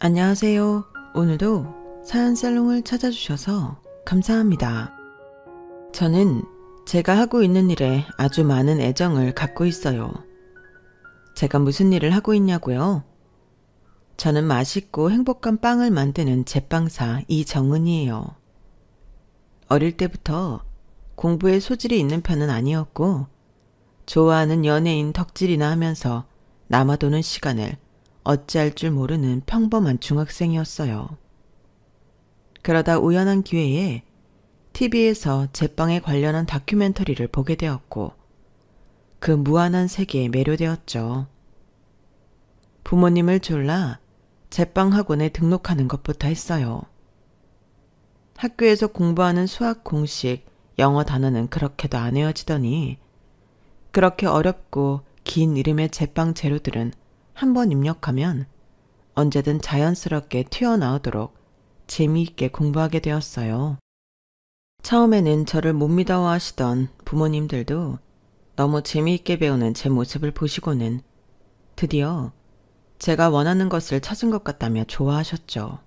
안녕하세요. 오늘도 사연살롱을 찾아주셔서 감사합니다. 저는 제가 하고 있는 일에 아주 많은 애정을 갖고 있어요. 제가 무슨 일을 하고 있냐고요? 저는 맛있고 행복한 빵을 만드는 제빵사 이정은이에요. 어릴 때부터 공부에 소질이 있는 편은 아니었고, 좋아하는 연예인 덕질이나 하면서 남아도는 시간을 어찌할 줄 모르는 평범한 중학생이었어요. 그러다 우연한 기회에 TV에서 제빵에 관련한 다큐멘터리를 보게 되었고, 그 무한한 세계에 매료되었죠. 부모님을 졸라 제빵 학원에 등록하는 것부터 했어요. 학교에서 공부하는 수학 공식, 영어 단어는 그렇게도 안 외워지더니 그렇게 어렵고 긴 이름의 제빵 재료들은 한번 입력하면 언제든 자연스럽게 튀어나오도록 재미있게 공부하게 되었어요. 처음에는 저를 못 믿어하시던 부모님들도 너무 재미있게 배우는 제 모습을 보시고는 드디어 제가 원하는 것을 찾은 것 같다며 좋아하셨죠.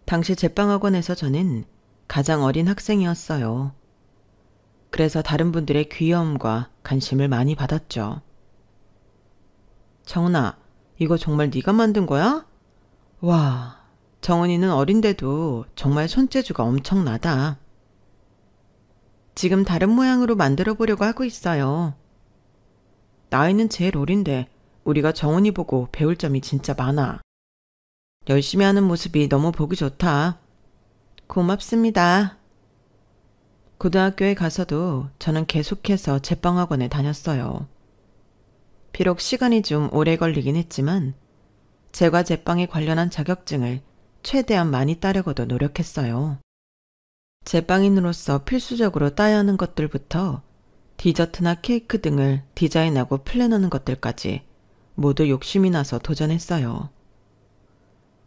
당시 제빵학원에서 저는 가장 어린 학생이었어요. 그래서 다른 분들의 귀여움과 관심을 많이 받았죠. 정은아, 이거 정말 네가 만든 거야? 와, 정은이는 어린데도 정말 손재주가 엄청나다. 지금 다른 모양으로 만들어 보려고 하고 있어요. 나이는 제일 어린데 우리가 정은이 보고 배울 점이 진짜 많아. 열심히 하는 모습이 너무 보기 좋다. 고맙습니다. 고등학교에 가서도 저는 계속해서 제빵학원에 다녔어요. 비록 시간이 좀 오래 걸리긴 했지만 제과 제빵에 관련한 자격증을 최대한 많이 따려고도 노력했어요. 제빵인으로서 필수적으로 따야 하는 것들부터 디저트나 케이크 등을 디자인하고 플랜하는 것들까지 모두 욕심이 나서 도전했어요.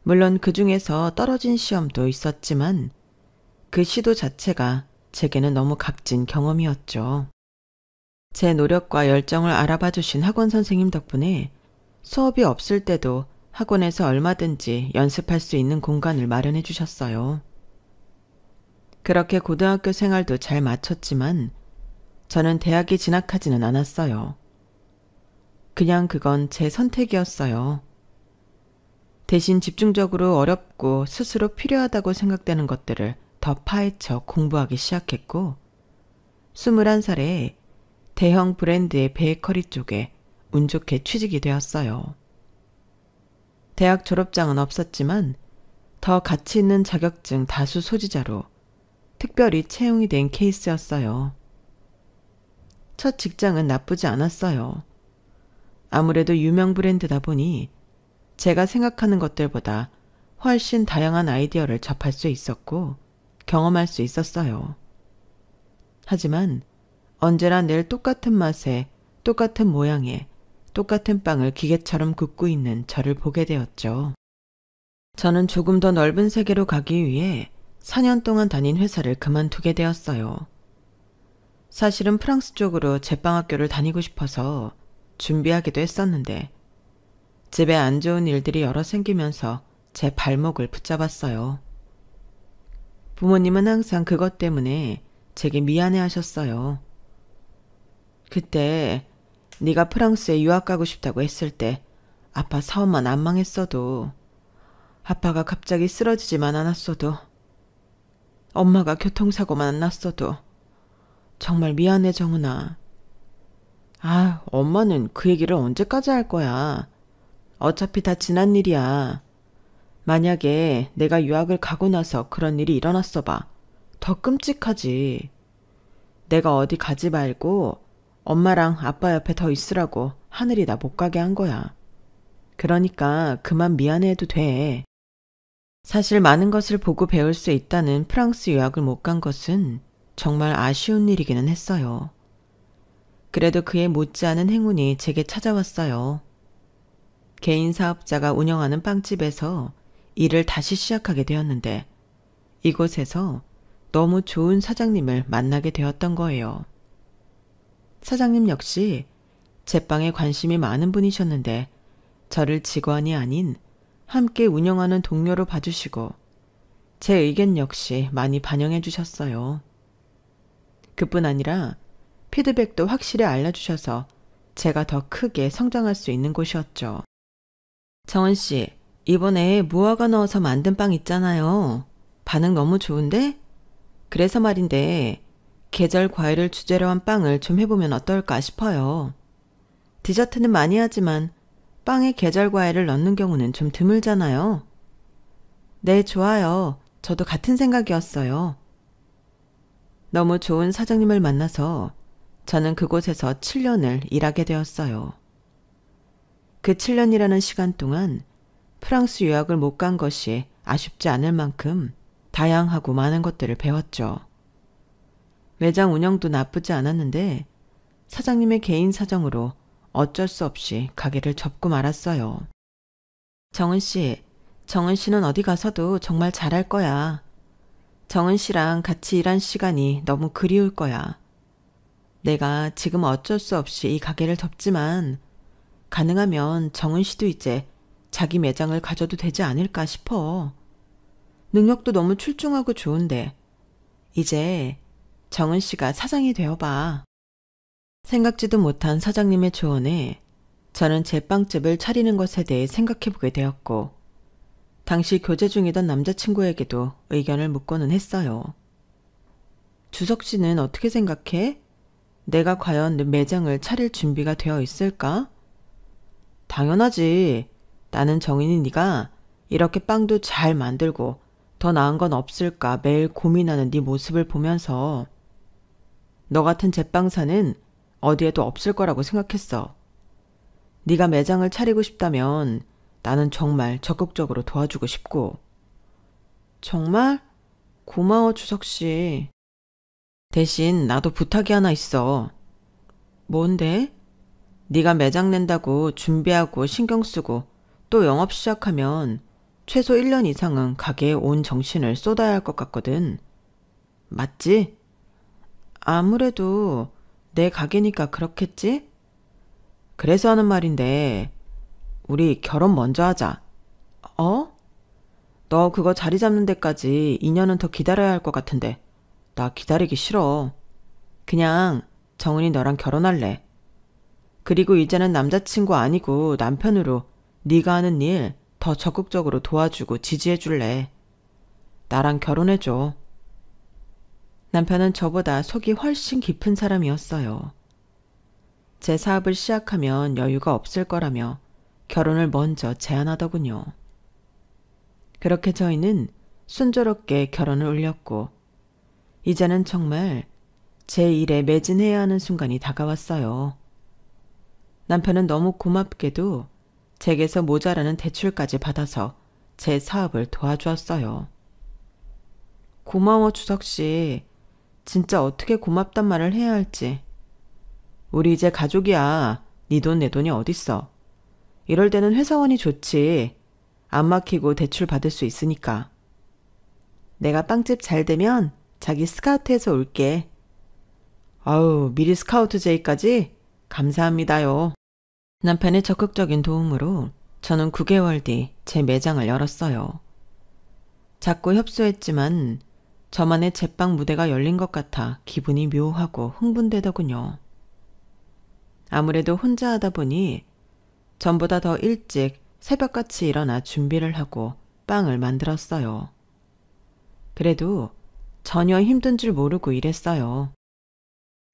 물론 그 중에서 떨어진 시험도 있었지만 그 시도 자체가 제게는 너무 값진 경험이었죠. 제 노력과 열정을 알아봐 주신 학원 선생님 덕분에 수업이 없을 때도 학원에서 얼마든지 연습할 수 있는 공간을 마련해 주셨어요. 그렇게 고등학교 생활도 잘 마쳤지만 저는 대학에 진학하지는 않았어요. 그냥 그건 제 선택이었어요. 대신 집중적으로 어렵고 스스로 필요하다고 생각되는 것들을 더 파헤쳐 공부하기 시작했고, 21살에 대형 브랜드의 베이커리 쪽에 운 좋게 취직이 되었어요. 대학 졸업장은 없었지만 더 가치 있는 자격증 다수 소지자로 특별히 채용이 된 케이스였어요. 첫 직장은 나쁘지 않았어요. 아무래도 유명 브랜드다 보니 제가 생각하는 것들보다 훨씬 다양한 아이디어를 접할 수 있었고 경험할 수 있었어요. 하지만 언제나 늘 똑같은 맛에 똑같은 모양의 똑같은 빵을 기계처럼 굽고 있는 저를 보게 되었죠. 저는 조금 더 넓은 세계로 가기 위해 4년 동안 다닌 회사를 그만두게 되었어요. 사실은 프랑스 쪽으로 제빵학교를 다니고 싶어서 준비하기도 했었는데 집에 안 좋은 일들이 여러 생기면서 제 발목을 붙잡았어요. 부모님은 항상 그것 때문에 제게 미안해 하셨어요. 그때 네가 프랑스에 유학 가고 싶다고 했을 때 아빠 사업만 안 망했어도, 아빠가 갑자기 쓰러지지만 않았어도, 엄마가 교통사고만 안 났어도 정말 미안해 정은아. 아, 엄마는 그 얘기를 언제까지 할 거야. 어차피 다 지난 일이야. 만약에 내가 유학을 가고 나서 그런 일이 일어났어 봐. 더 끔찍하지. 내가 어디 가지 말고 엄마랑 아빠 옆에 더 있으라고 하늘이 나 못 가게 한 거야. 그러니까 그만 미안해해도 돼. 사실 많은 것을 보고 배울 수 있다는 프랑스 유학을 못 간 것은 정말 아쉬운 일이기는 했어요. 그래도 그에 못지않은 행운이 제게 찾아왔어요. 개인 사업자가 운영하는 빵집에서 일을 다시 시작하게 되었는데 이곳에서 너무 좋은 사장님을 만나게 되었던 거예요. 사장님 역시 제빵에 관심이 많은 분이셨는데 저를 직원이 아닌 함께 운영하는 동료로 봐주시고 제 의견 역시 많이 반영해 주셨어요. 그뿐 아니라 피드백도 확실히 알려주셔서 제가 더 크게 성장할 수 있는 곳이었죠. 정은 씨, 이번에 무화과 넣어서 만든 빵 있잖아요. 반응 너무 좋은데? 그래서 말인데 계절 과일을 주재료 한 빵을 좀 해보면 어떨까 싶어요. 디저트는 많이 하지만 빵에 계절 과일을 넣는 경우는 좀 드물잖아요. 네, 좋아요. 저도 같은 생각이었어요. 너무 좋은 사장님을 만나서 저는 그곳에서 7년을 일하게 되었어요. 그 7년이라는 시간 동안 프랑스 유학을 못 간 것이 아쉽지 않을 만큼 다양하고 많은 것들을 배웠죠. 매장 운영도 나쁘지 않았는데 사장님의 개인 사정으로 어쩔 수 없이 가게를 접고 말았어요. 정은 씨는 어디 가서도 정말 잘할 거야. 정은 씨랑 같이 일한 시간이 너무 그리울 거야. 내가 지금 어쩔 수 없이 이 가게를 접지만 가능하면 정은 씨도 이제 자기 매장을 가져도 되지 않을까 싶어. 능력도 너무 출중하고 좋은데 이제 정은 씨가 사장이 되어봐. 생각지도 못한 사장님의 조언에 저는 제 빵집을 차리는 것에 대해 생각해보게 되었고 당시 교제 중이던 남자친구에게도 의견을 묻고는 했어요. 주석 씨는 어떻게 생각해? 내가 과연 매장을 차릴 준비가 되어 있을까? 당연하지. 나는 정인이 네가 이렇게 빵도 잘 만들고 더 나은 건 없을까 매일 고민하는 네 모습을 보면서 너 같은 제빵사는 어디에도 없을 거라고 생각했어. 네가 매장을 차리고 싶다면 나는 정말 적극적으로 도와주고 싶고. 정말? 고마워, 주석 씨. 대신 나도 부탁이 하나 있어. 뭔데? 네가 매장 낸다고 준비하고 신경 쓰고 또 영업 시작하면 최소 1년 이상은 가게에 온 정신을 쏟아야 할 것 같거든. 맞지? 아무래도 내 가게니까 그렇겠지? 그래서 하는 말인데 우리 결혼 먼저 하자. 어? 너 그거 자리 잡는 데까지 2년은 더 기다려야 할 것 같은데 나 기다리기 싫어. 그냥 정은이 너랑 결혼할래. 그리고 이제는 남자친구 아니고 남편으로 네가 하는 일 더 적극적으로 도와주고 지지해줄래. 나랑 결혼해줘. 남편은 저보다 속이 훨씬 깊은 사람이었어요. 제 사업을 시작하면 여유가 없을 거라며 결혼을 먼저 제안하더군요. 그렇게 저희는 순조롭게 결혼을 올렸고 이제는 정말 제 일에 매진해야 하는 순간이 다가왔어요. 남편은 너무 고맙게도 제게서 모자라는 대출까지 받아서 제 사업을 도와주었어요. 고마워, 주석 씨. 진짜 어떻게 고맙단 말을 해야 할지. 우리 이제 가족이야. 네 돈 내 돈이 어딨어. 이럴 때는 회사원이 좋지. 안 막히고 대출 받을 수 있으니까. 내가 빵집 잘 되면 자기 스카우트해서 올게. 아우, 미리 스카우트 제의까지? 감사합니다요. 남편의 적극적인 도움으로 저는 9개월 뒤 제 매장을 열었어요. 작고 협소했지만 저만의 제빵 무대가 열린 것 같아 기분이 묘하고 흥분되더군요. 아무래도 혼자 하다 보니 전보다 더 일찍 새벽같이 일어나 준비를 하고 빵을 만들었어요. 그래도 전혀 힘든 줄 모르고 일했어요.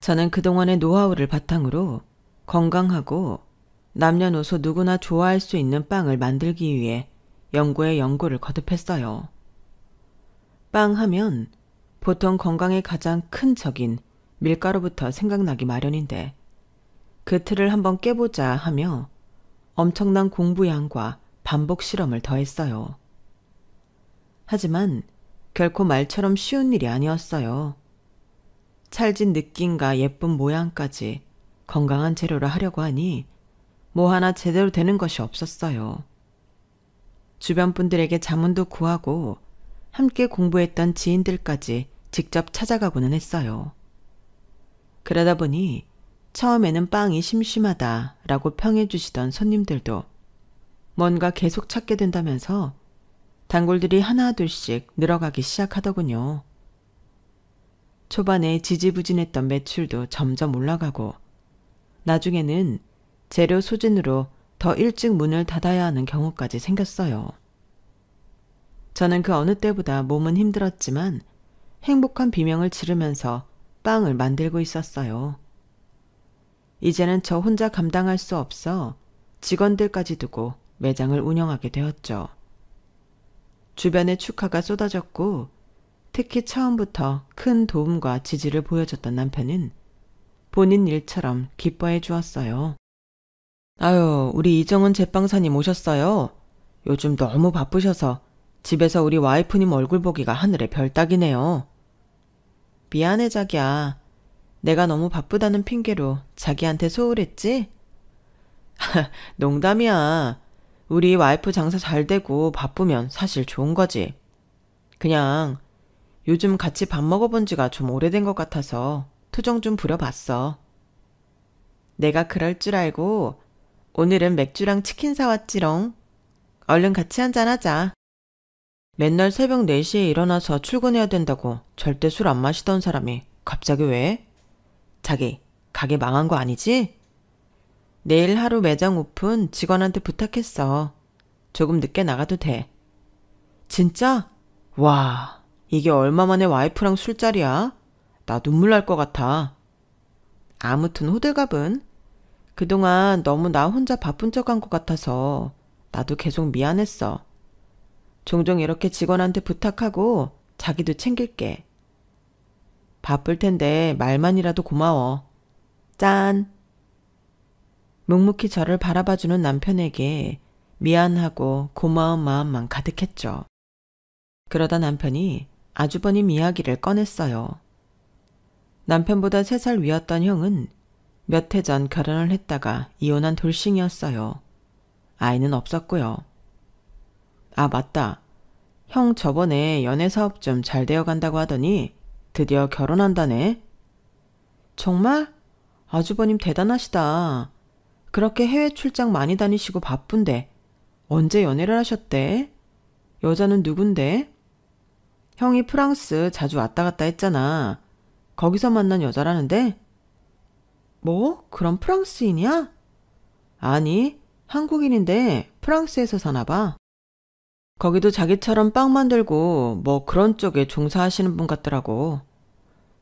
저는 그동안의 노하우를 바탕으로 건강하고 남녀노소 누구나 좋아할 수 있는 빵을 만들기 위해 연구에 연구를 거듭했어요. 빵 하면 보통 건강에 가장 큰 적인 밀가루부터 생각나기 마련인데 그 틀을 한번 깨보자 하며 엄청난 공부량과 반복 실험을 더했어요. 하지만 결코 말처럼 쉬운 일이 아니었어요. 찰진 느낌과 예쁜 모양까지 건강한 재료로 하려고 하니 뭐 하나 제대로 되는 것이 없었어요. 주변 분들에게 자문도 구하고 함께 공부했던 지인들까지 직접 찾아가고는 했어요. 그러다 보니 처음에는 빵이 심심하다라고 평해 주시던 손님들도 뭔가 계속 찾게 된다면서 단골들이 하나 둘씩 늘어가기 시작하더군요. 초반에 지지부진했던 매출도 점점 올라가고 나중에는 재료 소진으로 더 일찍 문을 닫아야 하는 경우까지 생겼어요. 저는 그 어느 때보다 몸은 힘들었지만 행복한 비명을 지르면서 빵을 만들고 있었어요. 이제는 저 혼자 감당할 수 없어 직원들까지 두고 매장을 운영하게 되었죠. 주변에 축하가 쏟아졌고 특히 처음부터 큰 도움과 지지를 보여줬던 남편은 본인 일처럼 기뻐해 주었어요. 아유, 우리 이정은 제빵사님 오셨어요. 요즘 너무 바쁘셔서 집에서 우리 와이프님 얼굴 보기가 하늘의 별 따기네요. 미안해 자기야. 내가 너무 바쁘다는 핑계로 자기한테 소홀했지? 농담이야. 우리 와이프 장사 잘 되고 바쁘면 사실 좋은 거지. 그냥 요즘 같이 밥 먹어본 지가 좀 오래된 것 같아서 투정 좀 부려봤어. 내가 그럴 줄 알고 오늘은 맥주랑 치킨 사왔지롱. 얼른 같이 한잔하자. 맨날 새벽 4시에 일어나서 출근해야 된다고 절대 술 안 마시던 사람이 갑자기 왜? 자기, 가게 망한 거 아니지? 내일 하루 매장 오픈 직원한테 부탁했어. 조금 늦게 나가도 돼. 진짜? 와, 이게 얼마 만에 와이프랑 술자리야? 나 눈물 날 것 같아. 아무튼 호들갑은 그동안 너무 나 혼자 바쁜 척한 것 같아서 나도 계속 미안했어. 종종 이렇게 직원한테 부탁하고 자기도 챙길게. 바쁠 텐데 말만이라도 고마워. 짠. 묵묵히 저를 바라봐주는 남편에게 미안하고 고마운 마음만 가득했죠. 그러다 남편이 아주버님 이야기를 꺼냈어요. 남편보다 3살 위였던 형은 몇 해 전 결혼을 했다가 이혼한 돌싱이었어요. 아이는 없었고요. 아, 맞다. 형 저번에 연애 사업 좀 잘 되어 간다고 하더니 드디어 결혼한다네. 정말? 아주버님 대단하시다. 그렇게 해외 출장 많이 다니시고 바쁜데 언제 연애를 하셨대? 여자는 누군데? 형이 프랑스 자주 왔다 갔다 했잖아. 거기서 만난 여자라는데? 뭐? 그럼 프랑스인이야? 아니, 한국인인데 프랑스에서 사나 봐. 거기도 자기처럼 빵 만들고 뭐 그런 쪽에 종사하시는 분 같더라고.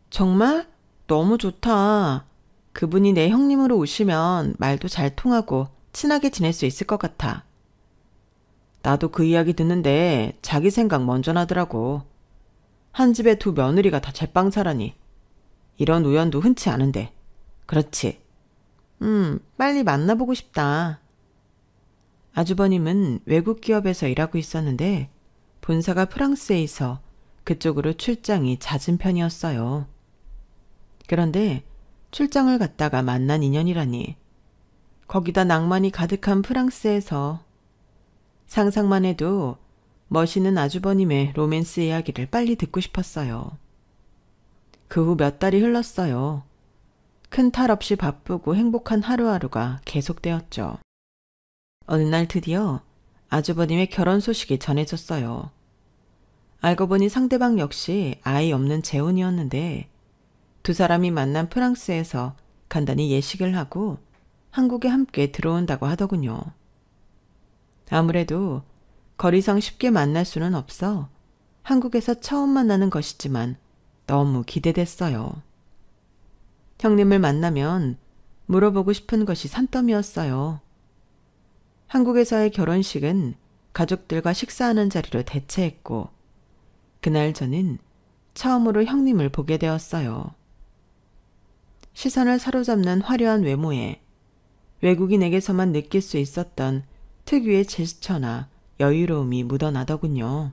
정말? 너무 좋다. 그분이 내 형님으로 오시면 말도 잘 통하고 친하게 지낼 수 있을 것 같아. 나도 그 이야기 듣는데 자기 생각 먼저 나더라고. 한 집에 2 며느리가 다 제빵사라니. 이런 우연도 흔치 않은데. 그렇지. 빨리 만나보고 싶다. 아주버님은 외국 기업에서 일하고 있었는데 본사가 프랑스에 있어 그쪽으로 출장이 잦은 편이었어요. 그런데 출장을 갔다가 만난 인연이라니. 거기다 낭만이 가득한 프랑스에서. 상상만 해도 멋있는 아주버님의 로맨스 이야기를 빨리 듣고 싶었어요. 그 후 몇 달이 흘렀어요. 큰 탈 없이 바쁘고 행복한 하루하루가 계속되었죠. 어느 날 드디어 아주버님의 결혼 소식이 전해졌어요. 알고 보니 상대방 역시 아이 없는 재혼이었는데 2 사람이 만난 프랑스에서 간단히 예식을 하고 한국에 함께 들어온다고 하더군요. 아무래도 거리상 쉽게 만날 수는 없어 한국에서 처음 만나는 것이지만 너무 기대됐어요. 형님을 만나면 물어보고 싶은 것이 산더미였어요. 한국에서의 결혼식은 가족들과 식사하는 자리로 대체했고 그날 저는 처음으로 형님을 보게 되었어요. 시선을 사로잡는 화려한 외모에 외국인에게서만 느낄 수 있었던 특유의 제스처나 여유로움이 묻어나더군요.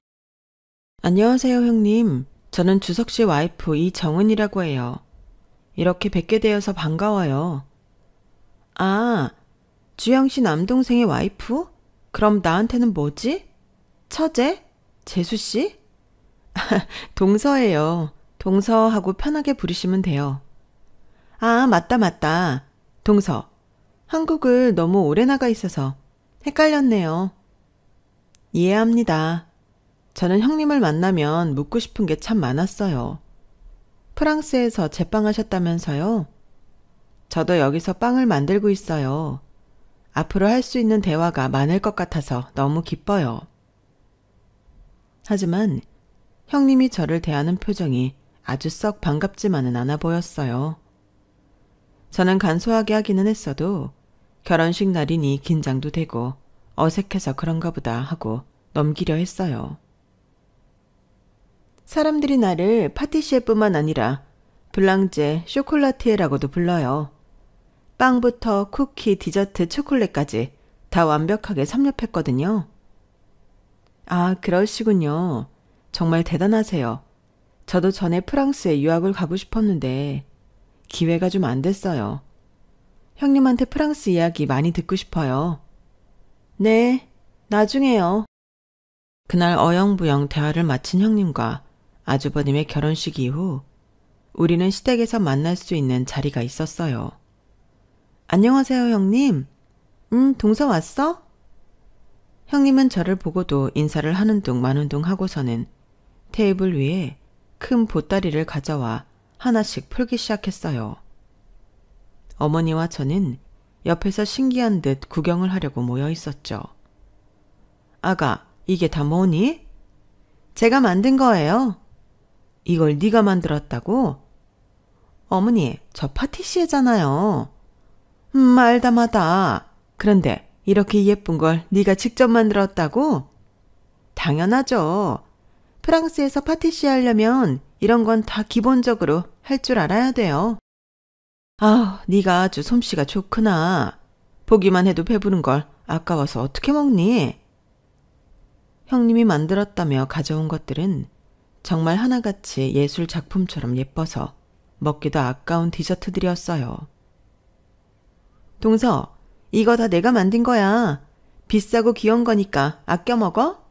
안녕하세요, 형님. 저는 주석 씨 와이프 이정은이라고 해요. 이렇게 뵙게 되어서 반가워요. 아, 주영 씨 남동생의 와이프? 그럼 나한테는 뭐지? 처제? 재수 씨? 동서예요. 동서하고 편하게 부르시면 돼요. 아, 맞다. 동서. 한국을 너무 오래 나가 있어서 헷갈렸네요. 이해합니다. 저는 형님을 만나면 묻고 싶은 게 참 많았어요. 프랑스에서 제빵하셨다면서요? 저도 여기서 빵을 만들고 있어요. 앞으로 할 수 있는 대화가 많을 것 같아서 너무 기뻐요. 하지만 형님이 저를 대하는 표정이 아주 썩 반갑지만은 않아 보였어요. 저는 간소하게 하기는 했어도 결혼식 날이니 긴장도 되고 어색해서 그런가 보다 하고 넘기려 했어요. 사람들이 나를 파티시에뿐만 아니라 블랑제 쇼콜라티에라고도 불러요. 빵부터 쿠키, 디저트, 초콜릿까지 다 완벽하게 섭렵했거든요. 아, 그러시군요. 정말 대단하세요. 저도 전에 프랑스에 유학을 가고 싶었는데 기회가 좀 안 됐어요. 형님한테 프랑스 이야기 많이 듣고 싶어요. 네, 나중에요. 그날 어영부영 대화를 마친 형님과 아주버님의 결혼식 이후 우리는 시댁에서 만날 수 있는 자리가 있었어요. 안녕하세요, 형님. 동서 왔어? 형님은 저를 보고도 인사를 하는 둥 마는 둥 하고서는 테이블 위에 큰 보따리를 가져와 하나씩 풀기 시작했어요. 어머니와 저는 옆에서 신기한 듯 구경을 하려고 모여 있었죠. 아가, 이게 다 뭐니? 제가 만든 거예요. 이걸 네가 만들었다고? 어머니, 저 파티시에잖아요. 말다마다. 그런데 이렇게 예쁜 걸 네가 직접 만들었다고? 당연하죠. 프랑스에서 파티시에 하려면 이런 건 다 기본적으로 할 줄 알아야 돼요. 아, 네가 아주 솜씨가 좋구나. 보기만 해도 배부른 걸 아까워서 어떻게 먹니? 형님이 만들었다며 가져온 것들은 정말 하나같이 예술 작품처럼 예뻐서 먹기도 아까운 디저트들이었어요. 동서, 이거 다 내가 만든 거야. 비싸고 귀여운 거니까 아껴 먹어?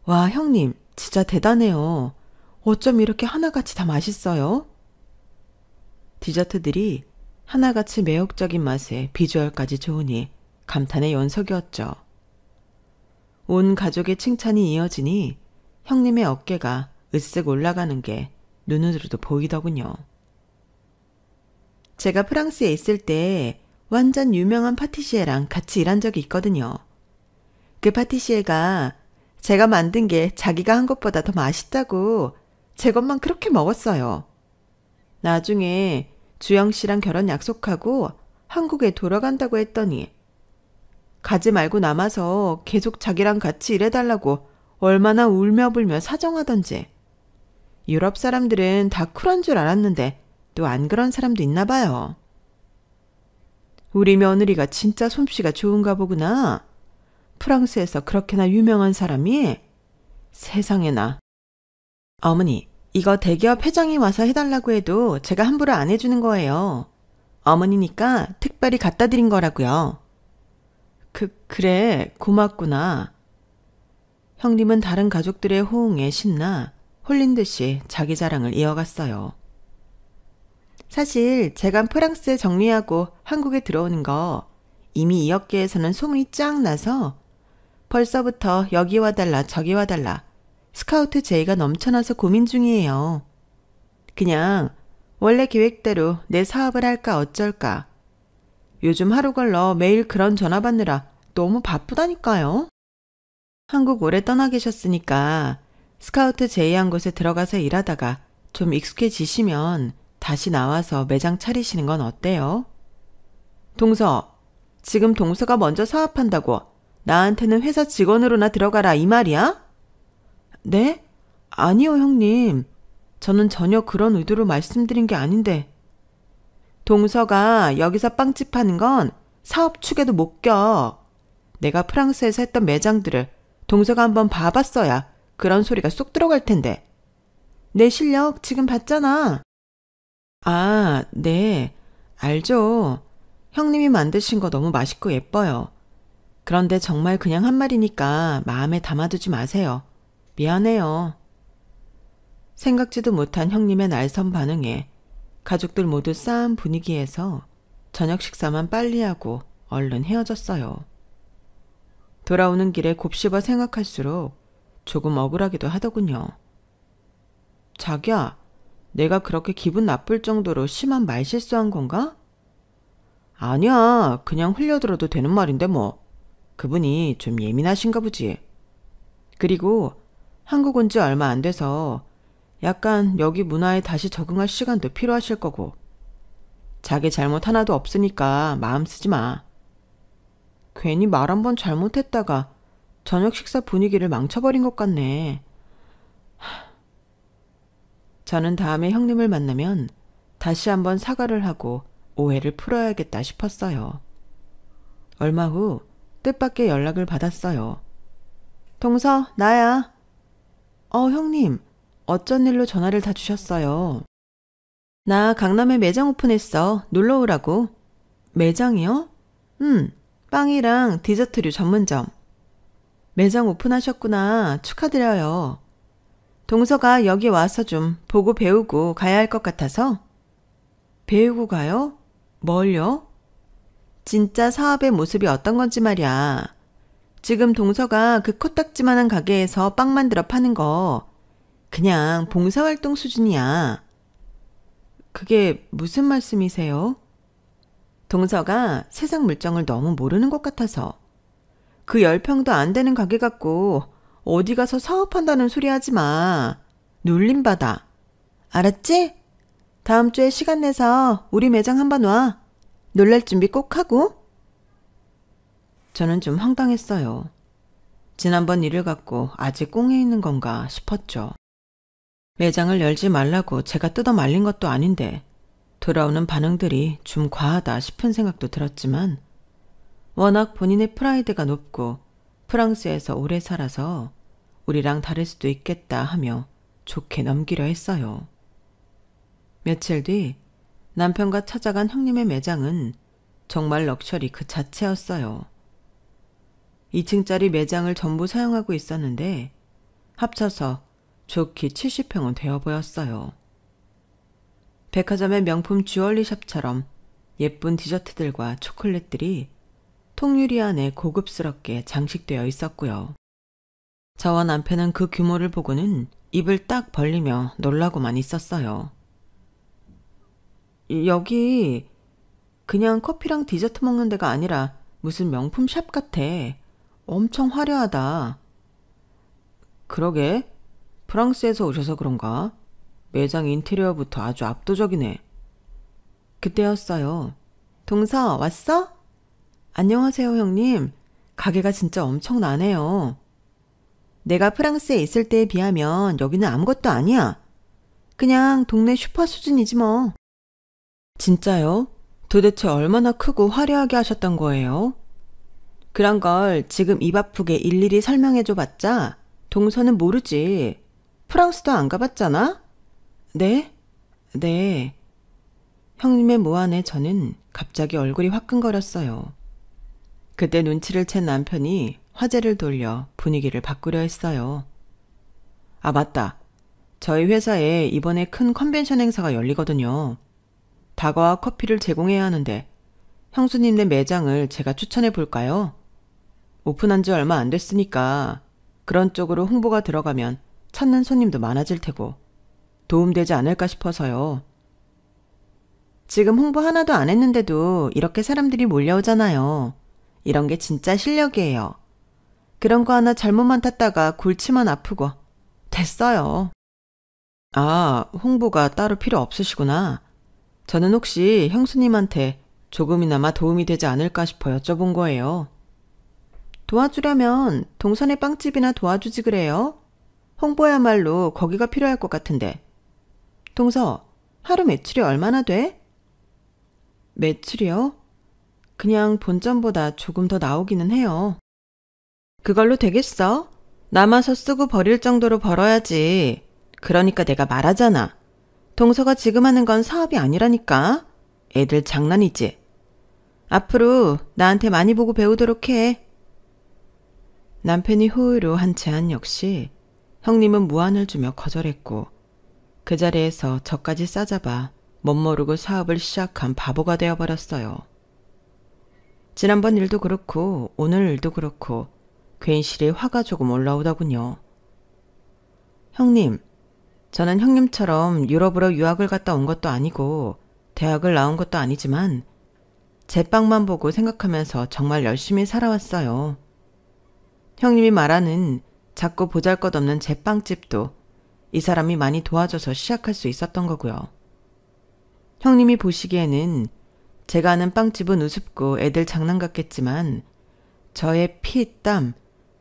와, 형님, 진짜 대단해요. 어쩜 이렇게 하나같이 다 맛있어요? 디저트들이 하나같이 매혹적인 맛에 비주얼까지 좋으니 감탄의 연속이었죠. 온 가족의 칭찬이 이어지니 형님의 어깨가 으쓱 올라가는 게 눈으로도 보이더군요. 제가 프랑스에 있을 때 완전 유명한 파티시에랑 같이 일한 적이 있거든요. 그 파티시에가 제가 만든 게 자기가 한 것보다 더 맛있다고 제 것만 그렇게 먹었어요. 나중에 주영 씨랑 결혼 약속하고 한국에 돌아간다고 했더니 가지 말고 남아서 계속 자기랑 같이 일해달라고 얼마나 울며불며 사정하던지. 유럽 사람들은 다 쿨한 줄 알았는데 또 안 그런 사람도 있나 봐요. 우리 며느리가 진짜 솜씨가 좋은가 보구나. 프랑스에서 그렇게나 유명한 사람이? 세상에나. 어머니, 이거 대기업 회장이 와서 해달라고 해도 제가 함부로 안 해주는 거예요. 어머니니까 특별히 갖다 드린 거라고요. 그래, 고맙구나. 형님은 다른 가족들의 호응에 신나 홀린 듯이 자기 자랑을 이어갔어요. 사실 제가 프랑스에 정리하고 한국에 들어오는 거 이미 이 업계에서는 소문이 쫙 나서 벌써부터 여기 와달라 저기 와달라 스카우트 제의가 넘쳐나서 고민 중이에요. 그냥 원래 계획대로 내 사업을 할까 어쩔까. 요즘 하루 걸러 매일 그런 전화 받느라 너무 바쁘다니까요. 한국 오래 떠나 계셨으니까 스카우트 제의한 곳에 들어가서 일하다가 좀 익숙해지시면 다시 나와서 매장 차리시는 건 어때요? 동서, 지금 동서가 먼저 사업한다고 나한테는 회사 직원으로나 들어가라 이 말이야? 네? 아니요, 형님. 저는 전혀 그런 의도로 말씀드린 게 아닌데. 동서가 여기서 빵집 하는 건 사업 축에도 못 껴. 내가 프랑스에서 했던 매장들을 동서가 한번 봐봤어야 그런 소리가 쏙 들어갈 텐데. 내 실력 지금 봤잖아. 아, 네. 알죠. 형님이 만드신 거 너무 맛있고 예뻐요. 그런데 정말 그냥 한 말이니까 마음에 담아두지 마세요. 미안해요. 생각지도 못한 형님의 날선 반응에 가족들 모두 싸한 분위기에서 저녁 식사만 빨리 하고 얼른 헤어졌어요. 돌아오는 길에 곱씹어 생각할수록 조금 억울하기도 하더군요. 자기야, 내가 그렇게 기분 나쁠 정도로 심한 말실수한 건가? 아니야, 그냥 흘려들어도 되는 말인데 뭐. 그분이 좀 예민하신가 보지. 그리고 한국 온 지 얼마 안 돼서 약간 여기 문화에 다시 적응할 시간도 필요하실 거고. 자기 잘못 하나도 없으니까 마음 쓰지 마. 괜히 말 한 번 잘못했다가 저녁 식사 분위기를 망쳐버린 것 같네. 저는 다음에 형님을 만나면 다시 한번 사과를 하고 오해를 풀어야겠다 싶었어요. 얼마 후 뜻밖의 연락을 받았어요. 동서, 나야. 형님, 어쩐 일로 전화를 다 주셨어요? 나 강남에 매장 오픈했어. 놀러 오라고. 매장이요? 빵이랑 디저트류 전문점. 매장 오픈하셨구나. 축하드려요. 동서가 여기 와서 좀 보고 배우고 가야 할 것 같아서. 배우고 가요? 뭘요? 진짜 사업의 모습이 어떤 건지 말이야. 지금 동서가 그 코딱지만한 가게에서 빵 만들어 파는 거 그냥 봉사활동 수준이야. 그게 무슨 말씀이세요? 동서가 세상 물정을 너무 모르는 것 같아서. 그 10평도 안 되는 가게 갖고 어디 가서 사업한다는 소리 하지 마. 놀림받아. 알았지? 다음 주에 시간 내서 우리 매장 한번 와. 놀랄 준비 꼭 하고. 저는 좀 황당했어요. 지난번 일을 갖고 아직 꽁에 있는 건가 싶었죠. 매장을 열지 말라고 제가 뜯어 말린 것도 아닌데 돌아오는 반응들이 좀 과하다 싶은 생각도 들었지만 워낙 본인의 프라이드가 높고 프랑스에서 오래 살아서 우리랑 다를 수도 있겠다 하며 좋게 넘기려 했어요. 며칠 뒤 남편과 찾아간 형님의 매장은 정말 럭셔리 그 자체였어요. 2층짜리 매장을 전부 사용하고 있었는데 합쳐서 좋게 70평은 되어 보였어요. 백화점의 명품 주얼리샵처럼 예쁜 디저트들과 초콜릿들이 통유리 안에 고급스럽게 장식되어 있었고요. 저와 남편은 그 규모를 보고는 입을 딱 벌리며 놀라고만 있었어요. 여기 그냥 커피랑 디저트 먹는 데가 아니라 무슨 명품 샵 같아. 엄청 화려하다. 그러게, 프랑스에서 오셔서 그런가? 매장 인테리어부터 아주 압도적이네. 그때였어요. 동서, 왔어? 안녕하세요, 형님. 가게가 진짜 엄청나네요. 내가 프랑스에 있을 때에 비하면 여기는 아무것도 아니야. 그냥 동네 슈퍼 수준이지 뭐. 진짜요? 도대체 얼마나 크고 화려하게 하셨던 거예요? 그런 걸 지금 입 아프게 일일이 설명해줘 봤자 동서는 모르지. 프랑스도 안 가봤잖아? 네? 네. 형님의 모안에 저는 갑자기 얼굴이 화끈거렸어요. 그때 눈치를 챈 남편이 화제를 돌려 분위기를 바꾸려 했어요. 아, 맞다. 저희 회사에 이번에 큰 컨벤션 행사가 열리거든요. 다과와 커피를 제공해야 하는데 형수님네 매장을 제가 추천해 볼까요? 오픈한 지 얼마 안 됐으니까 그런 쪽으로 홍보가 들어가면 찾는 손님도 많아질 테고 도움되지 않을까 싶어서요. 지금 홍보 하나도 안 했는데도 이렇게 사람들이 몰려오잖아요. 이런 게 진짜 실력이에요. 그런 거 하나 잘못만 탔다가 골치만 아프고 됐어요. 아, 홍보가 따로 필요 없으시구나. 저는 혹시 형수님한테 조금이나마 도움이 되지 않을까 싶어 여쭤본 거예요. 도와주려면 동선의 빵집이나 도와주지 그래요? 홍보야말로 거기가 필요할 것 같은데. 동서, 하루 매출이 얼마나 돼? 매출이요? 그냥 본점보다 조금 더 나오기는 해요. 그걸로 되겠어? 남아서 쓰고 버릴 정도로 벌어야지. 그러니까 내가 말하잖아. 동서가 지금 하는 건 사업이 아니라니까. 애들 장난이지. 앞으로 나한테 많이 보고 배우도록 해. 남편이 호의로 한 제안 역시 형님은 무안을 주며 거절했고 그 자리에서 저까지 싸잡아 멋모르고 사업을 시작한 바보가 되어버렸어요. 지난번 일도 그렇고 오늘 일도 그렇고 괜시리 화가 조금 올라오더군요. 형님, 저는 형님처럼 유럽으로 유학을 갔다 온 것도 아니고 대학을 나온 것도 아니지만 제 빵만 보고 생각하면서 정말 열심히 살아왔어요. 형님이 말하는 작고 보잘것없는 제 빵집도 이 사람이 많이 도와줘서 시작할 수 있었던 거고요. 형님이 보시기에는 제가 아는 빵집은 우습고 애들 장난 같겠지만 저의 피, 땀,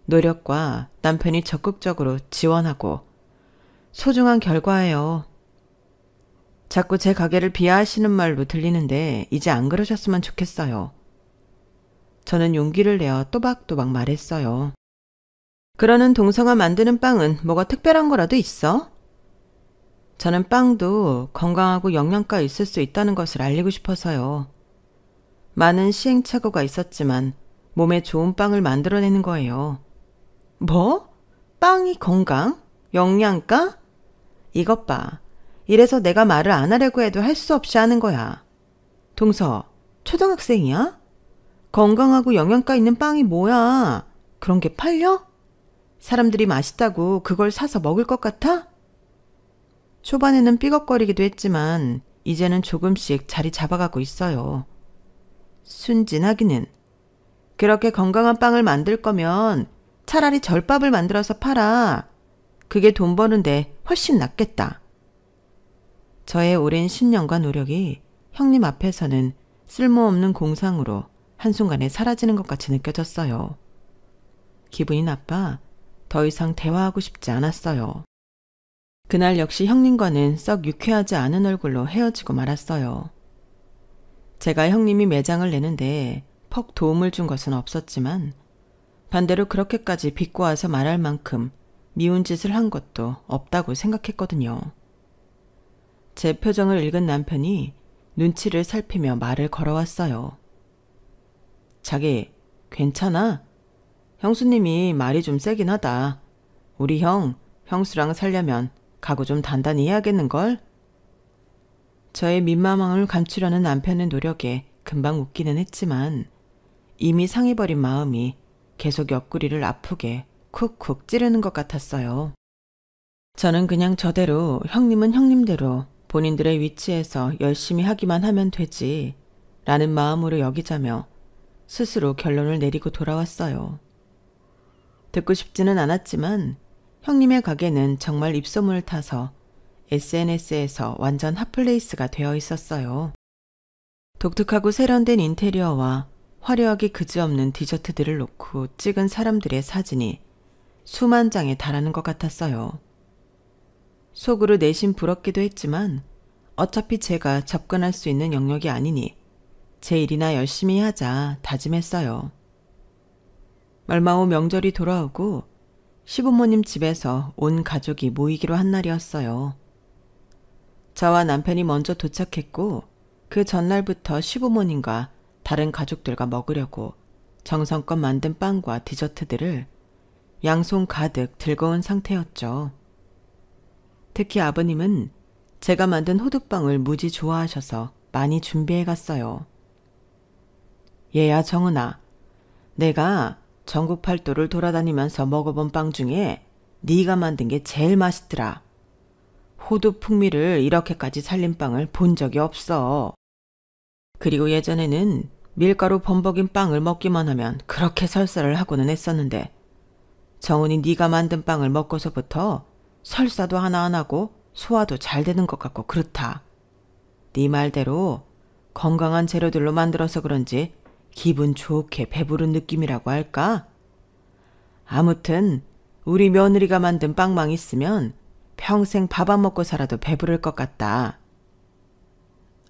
노력과 남편이 적극적으로 지원하고 소중한 결과예요. 자꾸 제 가게를 비하하시는 말로 들리는데 이제 안 그러셨으면 좋겠어요. 저는 용기를 내어 또박또박 말했어요. 그러는 동서가 만드는 빵은 뭐가 특별한 거라도 있어? 저는 빵도 건강하고 영양가 있을 수 있다는 것을 알리고 싶어서요. 많은 시행착오가 있었지만 몸에 좋은 빵을 만들어내는 거예요. 뭐? 빵이 건강? 영양가? 이것 봐. 이래서 내가 말을 안 하려고 해도 할 수 없이 하는 거야. 동서, 초등학생이야? 건강하고 영양가 있는 빵이 뭐야? 그런 게 팔려? 사람들이 맛있다고 그걸 사서 먹을 것 같아? 초반에는 삐걱거리기도 했지만 이제는 조금씩 자리 잡아가고 있어요. 순진하기는. 그렇게 건강한 빵을 만들 거면 차라리 절밥을 만들어서 팔아. 그게 돈 버는데 훨씬 낫겠다. 저의 오랜 신념과 노력이 형님 앞에서는 쓸모없는 공상으로 한순간에 사라지는 것 같이 느껴졌어요. 기분이 나빠 더 이상 대화하고 싶지 않았어요. 그날 역시 형님과는 썩 유쾌하지 않은 얼굴로 헤어지고 말았어요. 제가 형님이 매장을 내는데 퍽 도움을 준 것은 없었지만 반대로 그렇게까지 비꼬아서 말할 만큼 미운 짓을 한 것도 없다고 생각했거든요. 제 표정을 읽은 남편이 눈치를 살피며 말을 걸어왔어요. 자기, 괜찮아? 형수님이 말이 좀 세긴 하다. 우리 형수랑 살려면 각오 좀 단단히 해야겠는걸? 저의 민망함을 감추려는 남편의 노력에 금방 웃기는 했지만 이미 상해버린 마음이 계속 옆구리를 아프게 쿡쿡 찌르는 것 같았어요. 저는 그냥 저대로 형님은 형님대로 본인들의 위치에서 열심히 하기만 하면 되지 라는 마음으로 여기자며 스스로 결론을 내리고 돌아왔어요. 듣고 싶지는 않았지만 형님의 가게는 정말 입소문을 타서 SNS에서 완전 핫플레이스가 되어 있었어요. 독특하고 세련된 인테리어와 화려하게 그지없는 디저트들을 놓고 찍은 사람들의 사진이 수만 장에 달하는 것 같았어요. 속으로 내심 부럽기도 했지만 어차피 제가 접근할 수 있는 영역이 아니니 제 일이나 열심히 하자 다짐했어요. 얼마 후 명절이 돌아오고 시부모님 집에서 온 가족이 모이기로 한 날이었어요. 저와 남편이 먼저 도착했고 그 전날부터 시부모님과 다른 가족들과 먹으려고 정성껏 만든 빵과 디저트들을 양손 가득 들고 온 상태였죠. 특히 아버님은 제가 만든 호두빵을 무지 좋아하셔서 많이 준비해 갔어요. 얘야 정은아, 내가 전국 팔도를 돌아다니면서 먹어본 빵 중에 네가 만든 게 제일 맛있더라. 호두 풍미를 이렇게까지 살린 빵을 본 적이 없어. 그리고 예전에는 밀가루 범벅인 빵을 먹기만 하면 그렇게 설사를 하고는 했었는데 정은이 네가 만든 빵을 먹고서부터 설사도 하나 안 하고 소화도 잘 되는 것 같고 그렇다. 네 말대로 건강한 재료들로 만들어서 그런지 기분 좋게 배부른 느낌이라고 할까? 아무튼 우리 며느리가 만든 빵망 있으면 평생 밥 안 먹고 살아도 배부를 것 같다.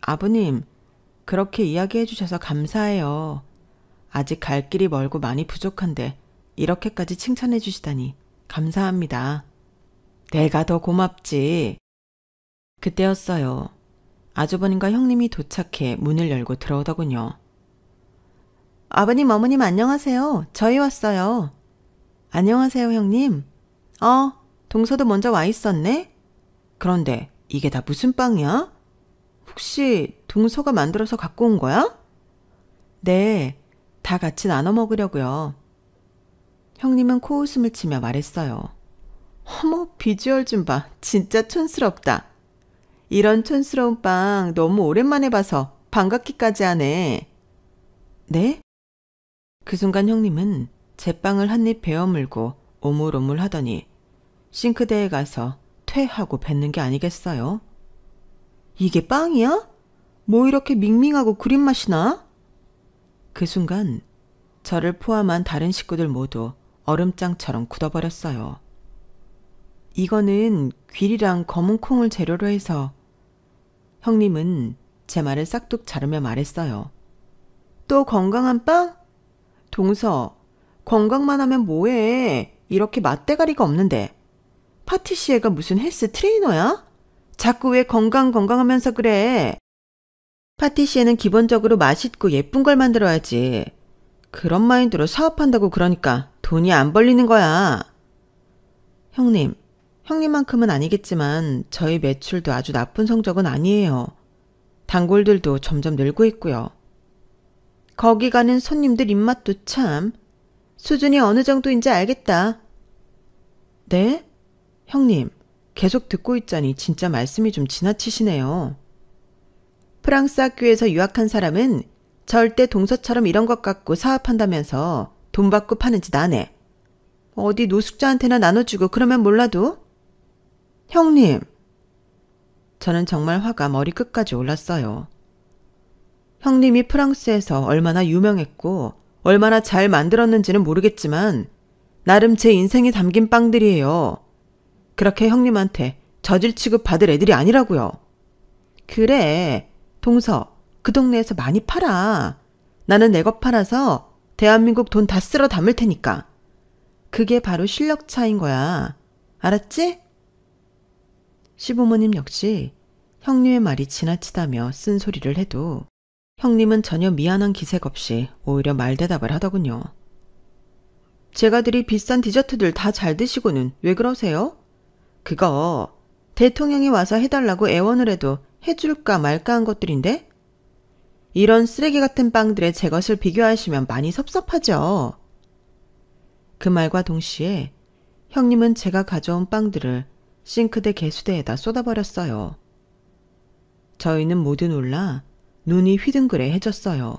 아버님, 그렇게 이야기해 주셔서 감사해요. 아직 갈 길이 멀고 많이 부족한데 이렇게까지 칭찬해 주시다니 감사합니다. 내가 더 고맙지. 그때였어요. 아주버님과 형님이 도착해 문을 열고 들어오더군요. 아버님, 어머님 안녕하세요. 저희 왔어요. 안녕하세요, 형님. 동서도 먼저 와 있었네? 그런데 이게 다 무슨 빵이야? 혹시 동서가 만들어서 갖고 온 거야? 네, 다 같이 나눠 먹으려고요. 형님은 코웃음을 치며 말했어요. 어머, 비주얼 좀 봐. 진짜 촌스럽다. 이런 촌스러운 빵 너무 오랜만에 봐서 반갑기까지 하네. 네? 그 순간 형님은 제 빵을 한 입 베어 물고 오물오물 하더니 싱크대에 가서 퇴하고 뱉는 게 아니겠어요? 이게 빵이야? 뭐 이렇게 밍밍하고 그린 맛이 나? 그 순간 저를 포함한 다른 식구들 모두 얼음장처럼 굳어버렸어요. 이거는 귀리랑 검은 콩을 재료로 해서. 형님은 제 말을 싹둑 자르며 말했어요. 또 건강한 빵? 동서, 건강만 하면 뭐해. 이렇게 맛대가리가 없는데. 파티시에가 무슨 헬스 트레이너야? 자꾸 왜 건강하면서 그래. 파티시에는 기본적으로 맛있고 예쁜 걸 만들어야지. 그런 마인드로 사업한다고 그러니까 돈이 안 벌리는 거야. 형님만큼은 아니겠지만 저희 매출도 아주 나쁜 성적은 아니에요. 단골들도 점점 늘고 있고요. 거기 가는 손님들 입맛도 참 수준이 어느 정도인지 알겠다. 네? 형님, 계속 듣고 있자니 진짜 말씀이 좀 지나치시네요. 프랑스 학교에서 유학한 사람은 절대 동서처럼 이런 것 갖고 사업한다면서 돈 받고 파는 짓 안 해. 어디 노숙자한테나 나눠주고 그러면 몰라도. 형님. 저는 정말 화가 머리끝까지 올랐어요. 형님이 프랑스에서 얼마나 유명했고 얼마나 잘 만들었는지는 모르겠지만 나름 제 인생에 담긴 빵들이에요. 그렇게 형님한테 저질 취급 받을 애들이 아니라고요. 그래, 동서, 그 동네에서 많이 팔아. 나는 내 것 팔아서 대한민국 돈 다 쓸어 담을 테니까. 그게 바로 실력 차이인 거야. 알았지? 시부모님 역시 형님의 말이 지나치다며 쓴소리를 해도 형님은 전혀 미안한 기색 없이 오히려 말대답을 하더군요. 제가들이 비싼 디저트들 다 잘 드시고는 왜 그러세요? 그거 대통령이 와서 해달라고 애원을 해도 해줄까 말까 한 것들인데? 이런 쓰레기 같은 빵들에 제 것을 비교하시면 많이 섭섭하죠. 그 말과 동시에 형님은 제가 가져온 빵들을 싱크대 개수대에다 쏟아버렸어요. 저희는 모두 놀라 눈이 휘둥그레해졌어요.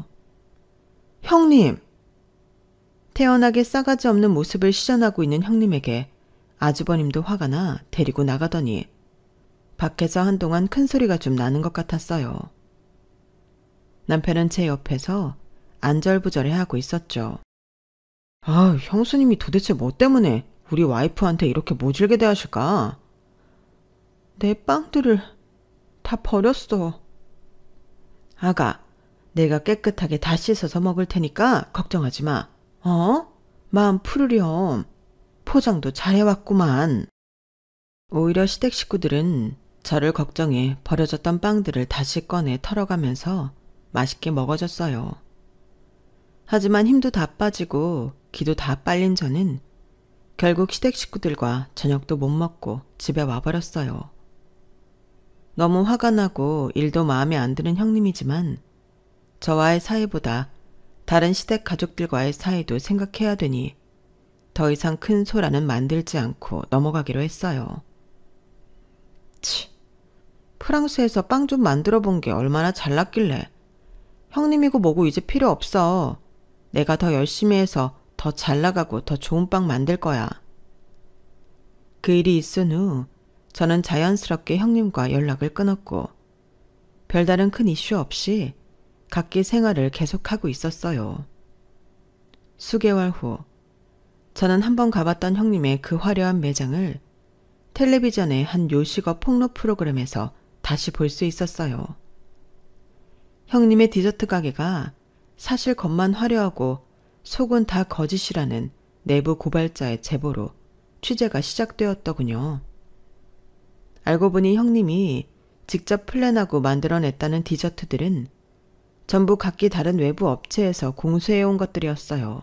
형님! 태연하게 싸가지 없는 모습을 시전하고 있는 형님에게 아주버님도 화가 나 데리고 나가더니 밖에서 한동안 큰 소리가 좀 나는 것 같았어요. 남편은 제 옆에서 안절부절해하고 있었죠. 아, 형수님이 도대체 뭐 때문에 우리 와이프한테 이렇게 모질게 대하실까? 내 빵들을 다 버렸어. 아가, 내가 깨끗하게 다 씻어서 먹을 테니까 걱정하지 마. 마음 푸르렴. 포장도 잘해왔구만. 오히려 시댁 식구들은 저를 걱정해 버려졌던 빵들을 다시 꺼내 털어가면서 맛있게 먹어줬어요. 하지만 힘도 다 빠지고 기도 다 빨린 저는 결국 시댁 식구들과 저녁도 못 먹고 집에 와버렸어요. 너무 화가 나고 일도 마음에 안 드는 형님이지만 저와의 사이보다 다른 시댁 가족들과의 사이도 생각해야 되니 더 이상 큰 소란은 만들지 않고 넘어가기로 했어요. 프랑스에서 빵 좀 만들어 본 게 얼마나 잘났길래. 형님이고 뭐고 이제 필요 없어. 내가 더 열심히 해서 더 잘 나가고 더 좋은 빵 만들 거야. 그 일이 있은 후 저는 자연스럽게 형님과 연락을 끊었고 별다른 큰 이슈 없이 각기 생활을 계속하고 있었어요. 수개월 후 저는 한번 가봤던 형님의 그 화려한 매장을 텔레비전의 한 요식업 폭로 프로그램에서 다시 볼 수 있었어요. 형님의 디저트 가게가 사실 겉만 화려하고 속은 다 거짓이라는 내부 고발자의 제보로 취재가 시작되었더군요. 알고 보니 형님이 직접 플랜하고 만들어냈다는 디저트들은 전부 각기 다른 외부 업체에서 공수해온 것들이었어요.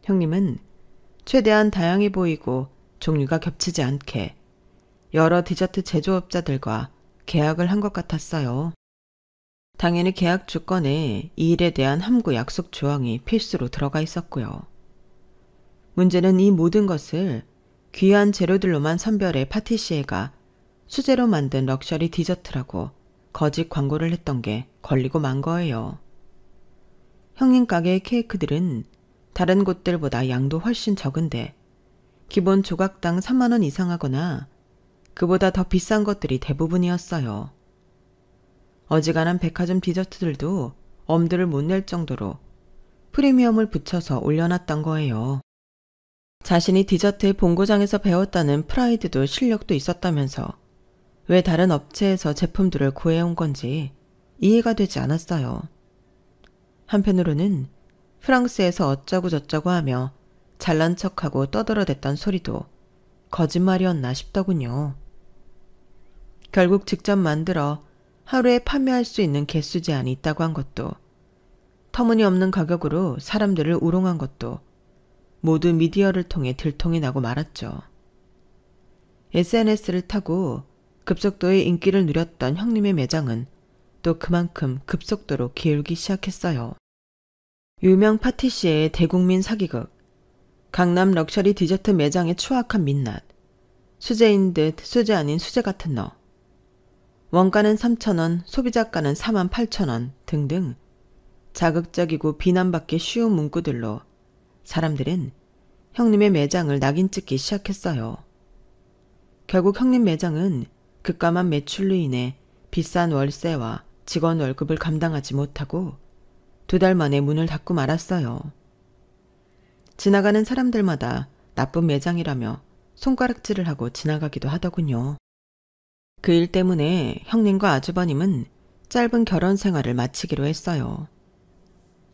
형님은 최대한 다양해 보이고 종류가 겹치지 않게 여러 디저트 제조업자들과 계약을 한 것 같았어요. 당연히 계약 조건에 이 일에 대한 함구 약속 조항이 필수로 들어가 있었고요. 문제는 이 모든 것을 귀한 재료들로만 선별해 파티시에가 수제로 만든 럭셔리 디저트라고 거짓 광고를 했던 게 걸리고 만 거예요. 형님 가게의 케이크들은 다른 곳들보다 양도 훨씬 적은데 기본 조각당 3만 원 이상 하거나 그보다 더 비싼 것들이 대부분이었어요. 어지간한 백화점 디저트들도 엄두를 못 낼 정도로 프리미엄을 붙여서 올려놨던 거예요. 자신이 디저트의 본고장에서 배웠다는 프라이드도 실력도 있었다면서 왜 다른 업체에서 제품들을 구해온 건지 이해가 되지 않았어요. 한편으로는 프랑스에서 어쩌고 저쩌고 하며 잘난 척하고 떠들어댔던 소리도 거짓말이었나 싶더군요. 결국 직접 만들어 하루에 판매할 수 있는 개수 제한이 있다고 한 것도, 터무니없는 가격으로 사람들을 우롱한 것도 모두 미디어를 통해 들통이 나고 말았죠. SNS를 타고 급속도의 인기를 누렸던 형님의 매장은 또 그만큼 급속도로 기울기 시작했어요. 유명 파티시에의 대국민 사기극, 강남 럭셔리 디저트 매장의 추악한 민낯, 수제인 듯 수제 아닌 수제 같은 너, 원가는 3,000원, 소비자가는 48,000원 등등 자극적이고 비난받기 쉬운 문구들로 사람들은 형님의 매장을 낙인 찍기 시작했어요. 결국 형님 매장은 급감한 매출로 인해 비싼 월세와 직원 월급을 감당하지 못하고 2달 만에 문을 닫고 말았어요. 지나가는 사람들마다 나쁜 매장이라며 손가락질을 하고 지나가기도 하더군요. 그 일 때문에 형님과 아주버님은 짧은 결혼 생활을 마치기로 했어요.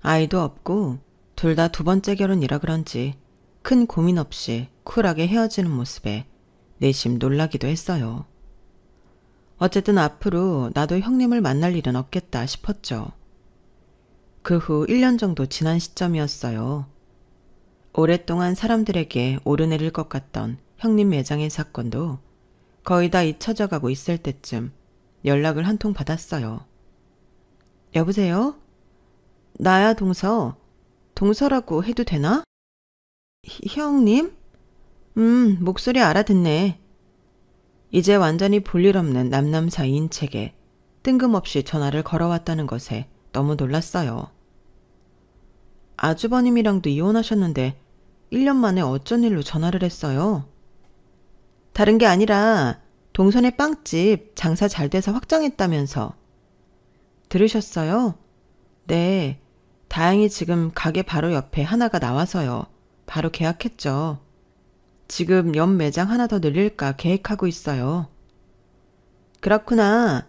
아이도 없고 둘 다 2번째 결혼이라 그런지 큰 고민 없이 쿨하게 헤어지는 모습에 내심 놀라기도 했어요. 어쨌든 앞으로 나도 형님을 만날 일은 없겠다 싶었죠. 그 후 1년 정도 지난 시점이었어요. 오랫동안 사람들에게 오르내릴 것 같던 형님 매장의 사건도 거의 다 잊혀져 가고 있을 때쯤 연락을 한 통 받았어요. 여보세요? 나야 동서. 동서라고 해도 되나? 형님? 목소리 알아듣네. 이제 완전히 볼일 없는 남남 사이인 책에 뜬금없이 전화를 걸어왔다는 것에 너무 놀랐어요. 아주버님이랑도 이혼하셨는데 1년 만에 어쩐 일로 전화를 했어요? 다른 게 아니라 동선의 빵집 장사 잘 돼서 확정했다면서. 들으셨어요? 네. 다행히 지금 가게 바로 옆에 하나가 나와서요. 바로 계약했죠. 지금 옆 매장 하나 더 늘릴까 계획하고 있어요. 그렇구나.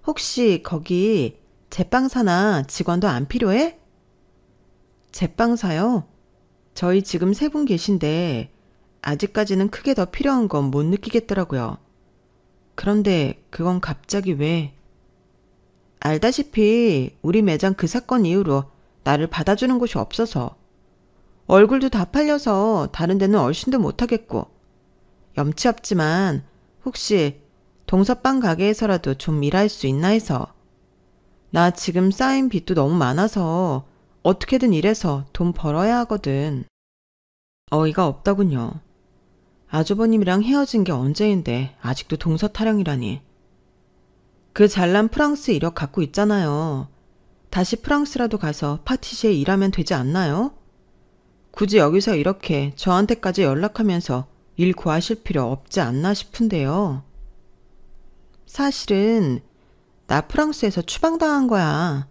혹시 거기 제빵사나 직원도 안 필요해? 제빵사요? 저희 지금 3분 계신데 아직까지는 크게 더 필요한 건 못 느끼겠더라고요. 그런데 그건 갑자기 왜? 알다시피 우리 매장 그 사건 이후로 나를 받아주는 곳이 없어서 얼굴도 다 팔려서 다른 데는 얼씬도 못하겠고 염치 없지만 혹시 동서빵 가게에서라도 좀 일할 수 있나 해서. 나 지금 쌓인 빚도 너무 많아서 어떻게든 일해서 돈 벌어야 하거든. 어이가 없더군요. 아주버님이랑 헤어진 게 언제인데 아직도 동서 타령이라니. 그 잘난 프랑스 이력 갖고 있잖아요. 다시 프랑스라도 가서 파티시에 일하면 되지 않나요? 굳이 여기서 이렇게 저한테까지 연락하면서 일 구하실 필요 없지 않나 싶은데요. 사실은 나 프랑스에서 추방당한 거야.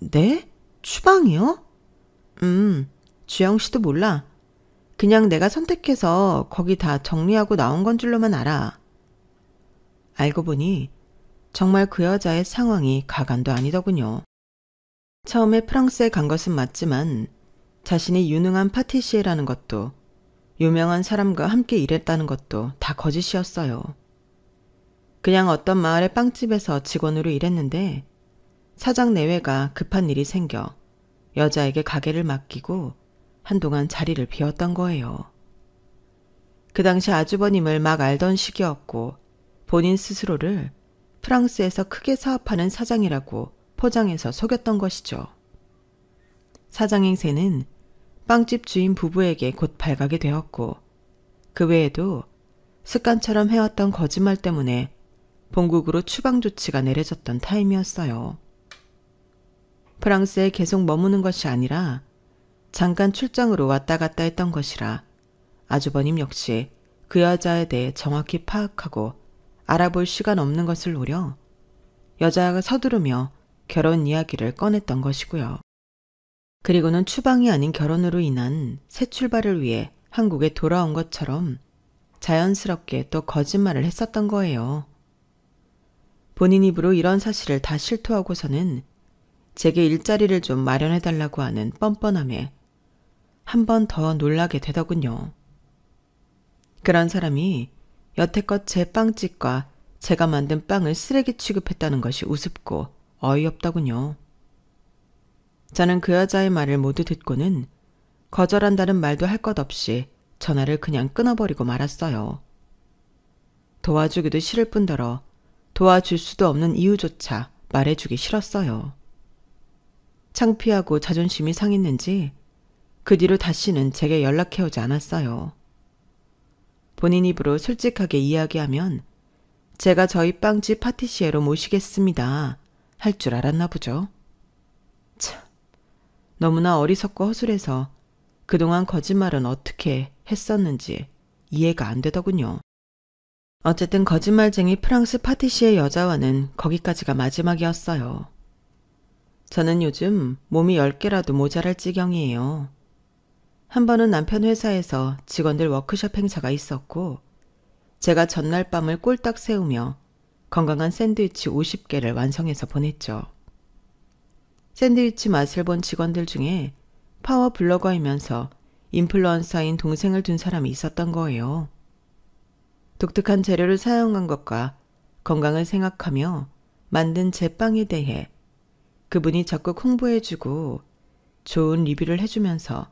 네? 추방이요? 주영 씨도 몰라. 그냥 내가 선택해서 거기 다 정리하고 나온 건 줄로만 알아. 알고 보니 정말 그 여자의 상황이 가관도 아니더군요. 처음에 프랑스에 간 것은 맞지만 자신이 유능한 파티시에라는 것도 유명한 사람과 함께 일했다는 것도 다 거짓이었어요. 그냥 어떤 마을의 빵집에서 직원으로 일했는데 사장 내외가 급한 일이 생겨 여자에게 가게를 맡기고 한동안 자리를 비웠던 거예요. 그 당시 아주버님을 막 알던 시기였고 본인 스스로를 프랑스에서 크게 사업하는 사장이라고 포장해서 속였던 것이죠. 사장 행세는 빵집 주인 부부에게 곧 발가게 되었고, 그 외에도 습관처럼 해왔던 거짓말 때문에 본국으로 추방 조치가 내려졌던 타임이었어요. 프랑스에 계속 머무는 것이 아니라 잠깐 출장으로 왔다 갔다 했던 것이라 아주버님 역시 그 여자에 대해 정확히 파악하고 알아볼 시간 없는 것을 노려 여자가 서두르며 결혼 이야기를 꺼냈던 것이고요. 그리고는 추방이 아닌 결혼으로 인한 새 출발을 위해 한국에 돌아온 것처럼 자연스럽게 또 거짓말을 했었던 거예요. 본인 입으로 이런 사실을 다 실토하고서는 제게 일자리를 좀 마련해달라고 하는 뻔뻔함에 한 번 더 놀라게 되더군요. 그런 사람이 여태껏 제 빵집과 제가 만든 빵을 쓰레기 취급했다는 것이 우습고 어이없더군요. 저는 그 여자의 말을 모두 듣고는 거절한다는 말도 할 것 없이 전화를 그냥 끊어버리고 말았어요. 도와주기도 싫을 뿐더러 도와줄 수도 없는 이유조차 말해주기 싫었어요. 창피하고 자존심이 상했는지 그 뒤로 다시는 제게 연락해오지 않았어요. 본인 입으로 솔직하게 이야기하면 제가 저희 빵집 파티시에로 모시겠습니다 할 줄 알았나 보죠. 참, 너무나 어리석고 허술해서 그동안 거짓말은 어떻게 했었는지 이해가 안 되더군요. 어쨌든 거짓말쟁이 프랑스 파티시에 여자와는 거기까지가 마지막이었어요. 저는 요즘 몸이 10개라도 모자랄 지경이에요. 한 번은 남편 회사에서 직원들 워크숍 행사가 있었고 제가 전날 밤을 꼴딱 세우며 건강한 샌드위치 50개를 완성해서 보냈죠. 샌드위치 맛을 본 직원들 중에 파워 블로거이면서 인플루언서인 동생을 둔 사람이 있었던 거예요. 독특한 재료를 사용한 것과 건강을 생각하며 만든 제 빵에 대해 그분이 적극 홍보해주고 좋은 리뷰를 해주면서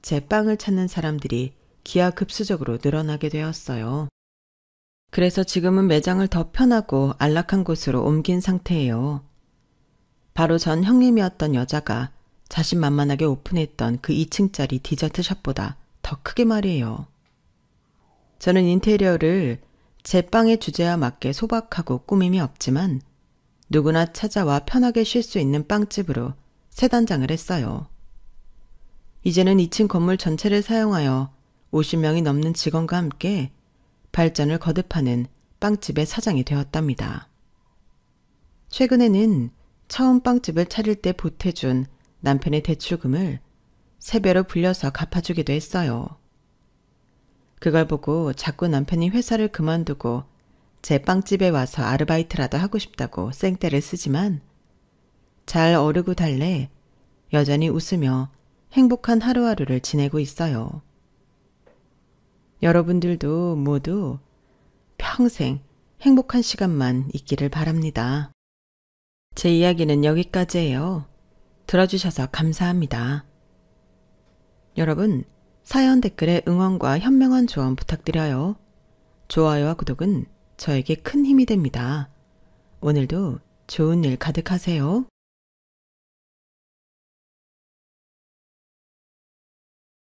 제 빵을 찾는 사람들이 기하급수적으로 늘어나게 되었어요. 그래서 지금은 매장을 더 편하고 안락한 곳으로 옮긴 상태예요. 바로 전 형님이었던 여자가 자신만만하게 오픈했던 그 2층짜리 디저트 샵보다 더 크게 말이에요. 저는 인테리어를 제 빵의 주제와 맞게 소박하고 꾸밈이 없지만 누구나 찾아와 편하게 쉴 수 있는 빵집으로 새 단장을 했어요. 이제는 2층 건물 전체를 사용하여 50명이 넘는 직원과 함께 발전을 거듭하는 빵집의 사장이 되었답니다. 최근에는 처음 빵집을 차릴 때 보태준 남편의 대출금을 3배로 불려서 갚아주기도 했어요. 그걸 보고 자꾸 남편이 회사를 그만두고 제 빵집에 와서 아르바이트라도 하고 싶다고 쌩떼를 쓰지만 잘 어르고 달래 여전히 웃으며 행복한 하루하루를 지내고 있어요. 여러분들도 모두 평생 행복한 시간만 있기를 바랍니다. 제 이야기는 여기까지예요. 들어주셔서 감사합니다. 여러분, 사연 댓글에 응원과 현명한 조언 부탁드려요. 좋아요와 구독은 저에게 큰 힘이 됩니다. 오늘도 좋은 일 가득하세요.